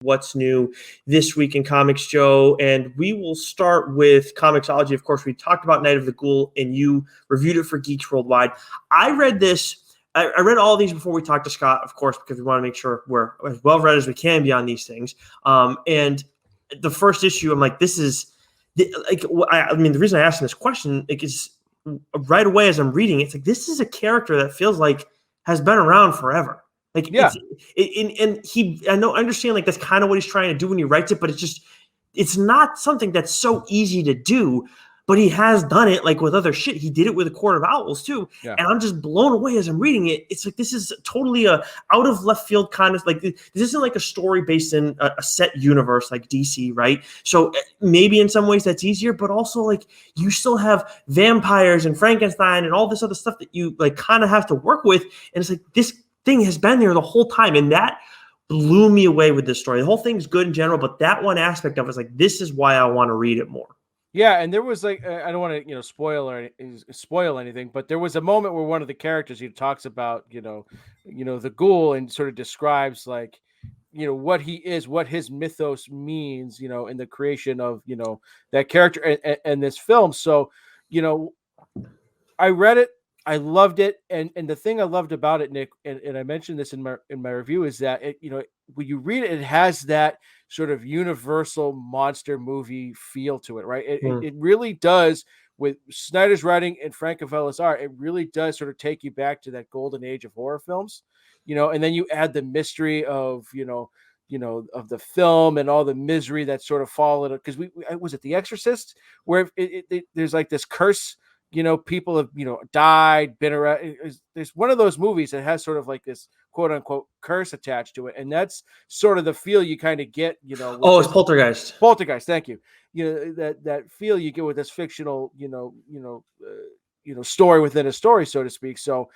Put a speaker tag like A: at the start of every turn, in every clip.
A: what's new this week in comics, Joe. And we will start with Comixology. Of course, we talked about Night of the Ghoul, and you reviewed it for Geeks Worldwide. I read this. I read all of these before we talked to Scott, of course, because we want to make sure we're as well read as we can be on these things. And the first issue, I'm like, this is like, I mean, the reason I asked him this question is right away as I'm reading, it's like, this is a character that feels like has been around forever. Like,
B: yeah,
A: I understand like that's kind of what he's trying to do when he writes it, but it's not something that's so easy to do. But he has done it like with other shit. He did it with A Court of Owls too.
B: Yeah.
A: And I'm just blown away as I'm reading it. It's like, this is totally a out of left field kind of like, this isn't like a story based in a set universe like DC, right? So maybe in some ways that's easier, but also like you still have vampires and Frankenstein and all this other stuff that you like kind of have to work with. And it's like, this thing has been there the whole time. And that blew me away with this story. The whole thing's good in general, but that one aspect of it is like, this is why I want to read it more.
B: Yeah, and there was like, I don't want to spoil anything, but there was a moment where one of the characters, he talks about the ghoul, and sort of describes like what he is, what his mythos means, in the creation of that character and this film. So I read it, I loved it, and the thing I loved about it, Nick, and I mentioned this in my review, is that it when you read it, it has that sort of universal monster movie feel to it, right? It really does, with Snyder's writing and Frank Avella's art. It really does sort of take you back to that golden age of horror films, and then you add the mystery of of the film and all the misery that sort of followed it. Because was it The Exorcist, where there's like this curse. People have, died, been around. There's one of those movies that has sort of like this quote unquote curse attached to it. And that's sort of the feel you kind of get,
A: it's Poltergeist.
B: Poltergeist. Thank you. That feel you get with this fictional, story within a story, so to speak. So,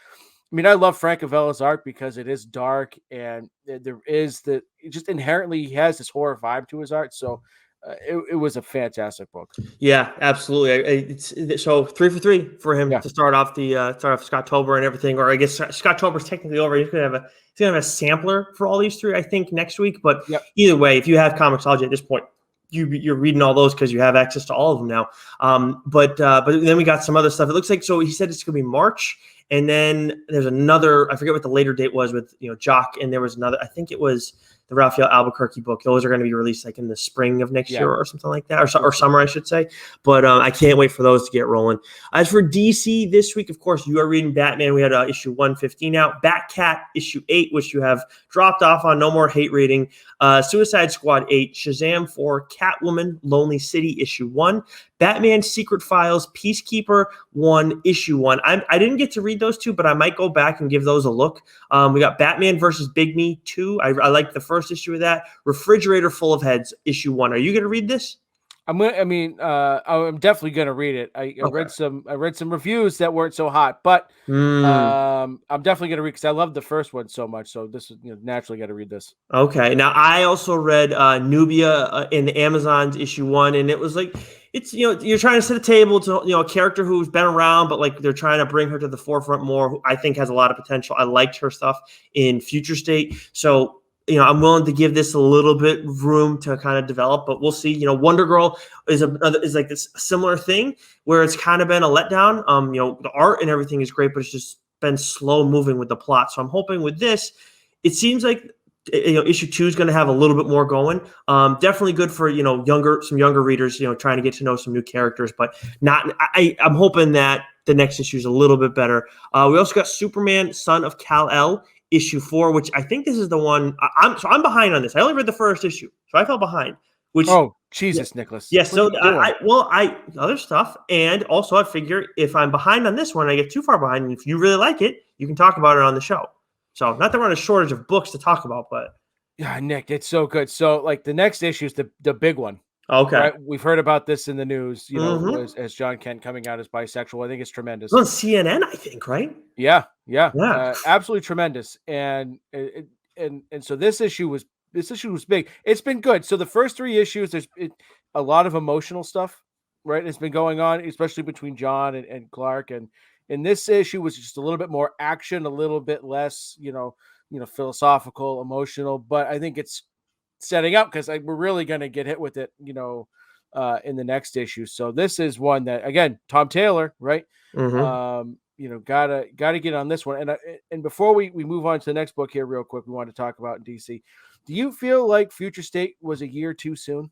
B: I mean, I love Frank Avella's art because it is dark, and there is just inherently he has this horror vibe to his art. So, it was a fantastic book.
A: Yeah, absolutely. It's so 3 for 3 for him to start off Scott-tober and everything. Or I guess Scott-tober's technically over. He's gonna have a sampler for all these three, I think, next week. But either way, if you have Comixology at this point, you're reading all those because you have access to all of them now. But then we got some other stuff. It looks like, so he said it's gonna be March, and then there's another. I forget what the later date was with Jock, and there was another. I think it was the Raphael Albuquerque book. Those are going to be released like in the spring of next year or something like that, or summer, I should say. But I can't wait for those to get rolling. As for DC this week, of course, you are reading Batman. We had issue 115 out. Batcat issue 8, which you have dropped off on. No more hate rating. Suicide Squad 8. Shazam 4. Catwoman Lonely City issue 1. Batman Secret Files Peacekeeper 1 issue 1. I didn't get to read those two, but I might go back and give those a look. We got Batman versus Big Me 2. I like the first issue of that. Refrigerator Full of Heads issue 1. Are you going to read this?
B: I'm definitely going to read it. I read some reviews that weren't so hot, but I'm definitely going to read because I love the first one so much. So this is naturally got to read this.
A: Okay. Now I also read Nubia in the Amazons issue 1, and it was like, it's, you're trying to set a table to, a character who's been around, but like they're trying to bring her to the forefront more, who I think has a lot of potential. I liked her stuff in Future State. So, I'm willing to give this a little bit room to kind of develop, but we'll see. Wonder Girl is like this similar thing where it's kind of been a letdown. The art and everything is great, but it's just been slow moving with the plot. So I'm hoping with this, it seems like issue 2 is going to have a little bit more going. Definitely good for some younger readers, trying to get to know some new characters, but not. I'm hoping that the next issue is a little bit better. We also got Superman, Son of Kal-El, issue 4, which I think this is the one. I'm behind on this. I only read the first issue, so I fell behind. Which
B: Jesus, Nicholas.
A: Yes. Yeah, so I other stuff, and also I figure if I'm behind on this one, I get too far behind, and if you really like it, you can talk about it on the show. So not that we're on a shortage of books to talk about, but
B: yeah, Nick, it's so good. So like the next issue is the big one.
A: Okay.
B: Right? We've heard about this in the news, as John Kent coming out as bisexual. I think it's tremendous.
A: It's on CNN, I think, right?
B: Yeah. Absolutely tremendous. And so this issue was big. It's been good. So the first 3 issues, there's a lot of emotional stuff, right? It's been going on, especially between John and Clark. And this issue was just a little bit more action, a little bit less, philosophical, emotional. But I think it's setting up because we're really going to get hit with it, in the next issue. So this is one that, again, Tom Taylor, right? Gotta get on this one. And before we move on to the next book here real quick, we want to talk about DC. Do you feel like Future State was a year too soon?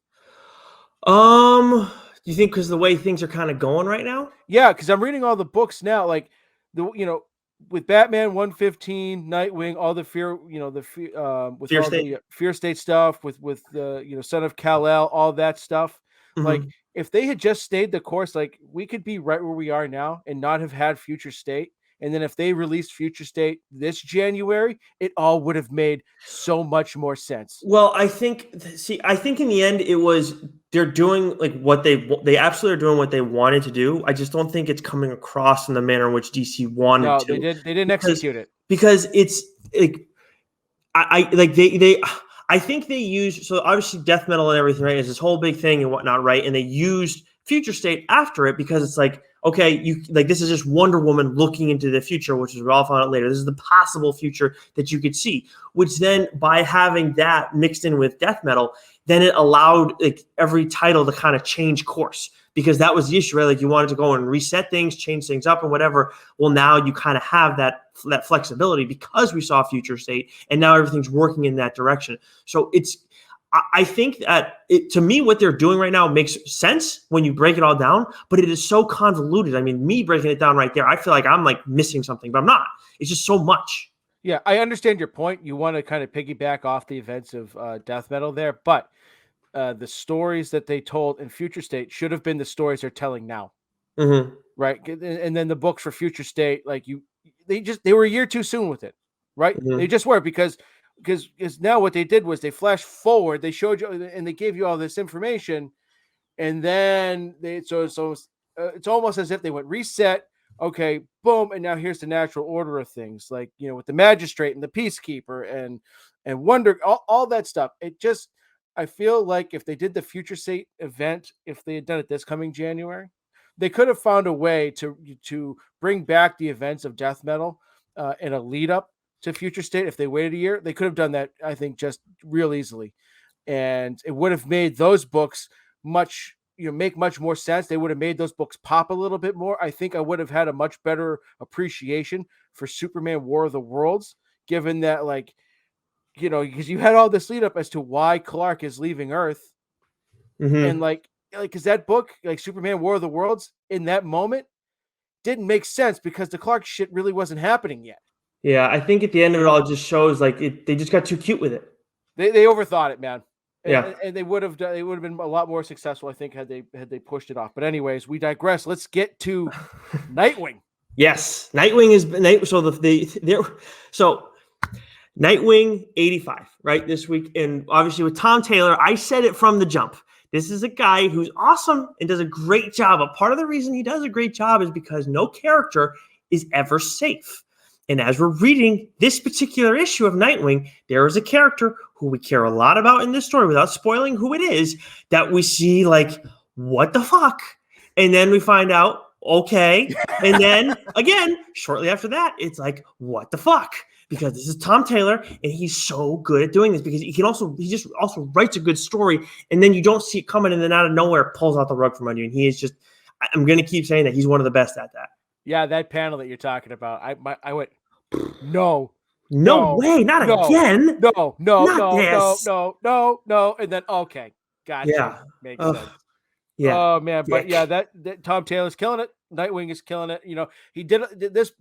A: Do you think because the way things are kind of going right now?
B: Yeah, because I'm reading all the books now, like with Batman 115, Nightwing, all the fear, with
A: Fear
B: all
A: State.
B: the Fear State stuff, with the Son of Kal-El, all that stuff. Like if they had just stayed the course, like we could be right where we are now and not have had Future State. And then if they released Future State this January, it all would have made so much more sense.
A: Well, I think in the end it was they're doing like what they absolutely are doing what they wanted to do. I just don't think it's coming across in the manner in which DC wanted to.
B: They didn't execute it
A: because it's like I think they used, so obviously death metal and everything, right, is this whole big thing and whatnot, right? And they used Future State after it because it's like, okay, this is just Wonder Woman looking into the future, which is we'll all find out later. This is the possible future that you could see, which then by having that mixed in with death metal, then it allowed like every title to kind of change course, because that was the issue, right? Like you wanted to go and reset things, change things up and whatever. Well, now you kind of have that flexibility because we saw Future State and now everything's working in that direction. So I think that to me, what they're doing right now makes sense when you break it all down, but it is so convoluted. I mean, me breaking it down right there, I feel like I'm like missing something, but I'm not. It's just so much.
B: Yeah, I understand your point. You want to kind of piggyback off the events of death metal there, but the stories that they told in Future State should have been the stories they're telling now. Right. And then the books for Future State, like they were a year too soon with it. Right. They just were because now what they did was they flashed forward, they showed you and they gave you all this information. And then it's almost as if they went reset. Okay, boom. And now here's the natural order of things, like, with the magistrate and the peacekeeper and Wonder, all that stuff. I feel like if they did the Future State event, if they had done it this coming January, they could have found a way to bring back the events of death metal in a lead up to Future State. If they waited a year, they could have done that, I think, just real easily. And it would have made those books make much more sense. They would have made those books pop a little bit more. I think I would have had a much better appreciation for Superman War of the Worlds, given that, like, because you had all this lead up as to why Clark is leaving Earth. And because that book, like Superman War of the Worlds, in that moment didn't make sense because the Clark shit really wasn't happening yet.
A: Yeah, I think at the end of it all, it just shows like they just got too cute with it.
B: They overthought it, man. And they would have been a lot more successful, I think, had they pushed it off. But anyways, we digress. Let's get to Nightwing.
A: Yes, Nightwing is so Nightwing 85, right, this week. And obviously with Tom Taylor, I said it from the jump. This is a guy who's awesome and does a great job. But part of the reason he does a great job is because no character is ever safe. And as we're reading this particular issue of Nightwing, there is a character who we care a lot about in this story, without spoiling who it is, that we see like, what the fuck? And then we find out, okay. And then again, shortly after that, it's like, what the fuck? Because this is Tom Taylor, and he's so good at doing this because he just also writes a good story, and then you don't see it coming, and then out of nowhere pulls out the rug from under you. And he is just, I'm going to keep saying that he's one of the best at that.
B: Yeah, that panel that you're talking about, I went, no
A: way, not again.
B: No. And then, okay, gotcha.
A: Yeah.
B: Makes sense.
A: Yeah.
B: Oh man, but yeah, that Tom Taylor's killing it. Nightwing is killing it. He did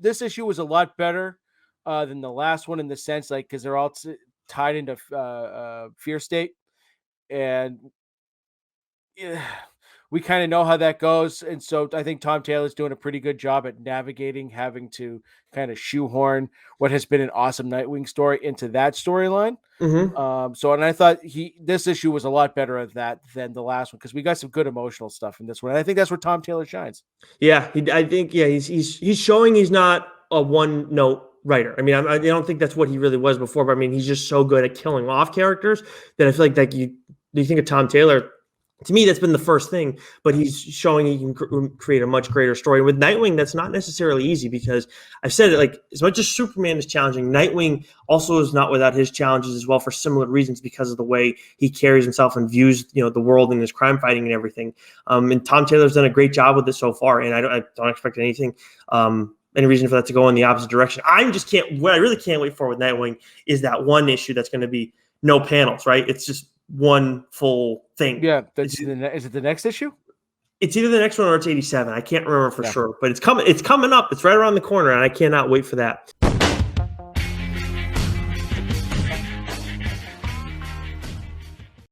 B: this issue was a lot better than the last one in the sense, like, because they're all tied into Fear State, and we kind of know how that goes. And so I think Tom Taylor's doing a pretty good job at navigating, having to kind of shoehorn what has been an awesome Nightwing story into that storyline. And I thought this issue was a lot better at that than the last one, because we got some good emotional stuff in this one. And I think that's where Tom Taylor shines. Yeah,
A: he's showing he's not a one note writer. I mean, I don't think that's what he really was before, but I mean, he's just so good at killing off characters that I feel like you think of Tom Taylor, To me, that's been the first thing, but he's showing he can create a much greater story. With Nightwing, that's not necessarily easy because I've said it, like, as much as Superman is challenging, Nightwing also is not without his challenges as well for similar reasons because of the way he carries himself and views, the world and his crime fighting and everything. And Tom Taylor's done a great job with this so far, and I don't expect anything, any reason for that to go in the opposite direction. What I really can't wait for with Nightwing is that one issue that's going to be no panels, right? It's just one full thing.
B: Yeah, is it the next issue?
A: It's either the next one or it's 87. I can't remember for sure, but it's coming up. It's right around the corner, and I cannot wait for that.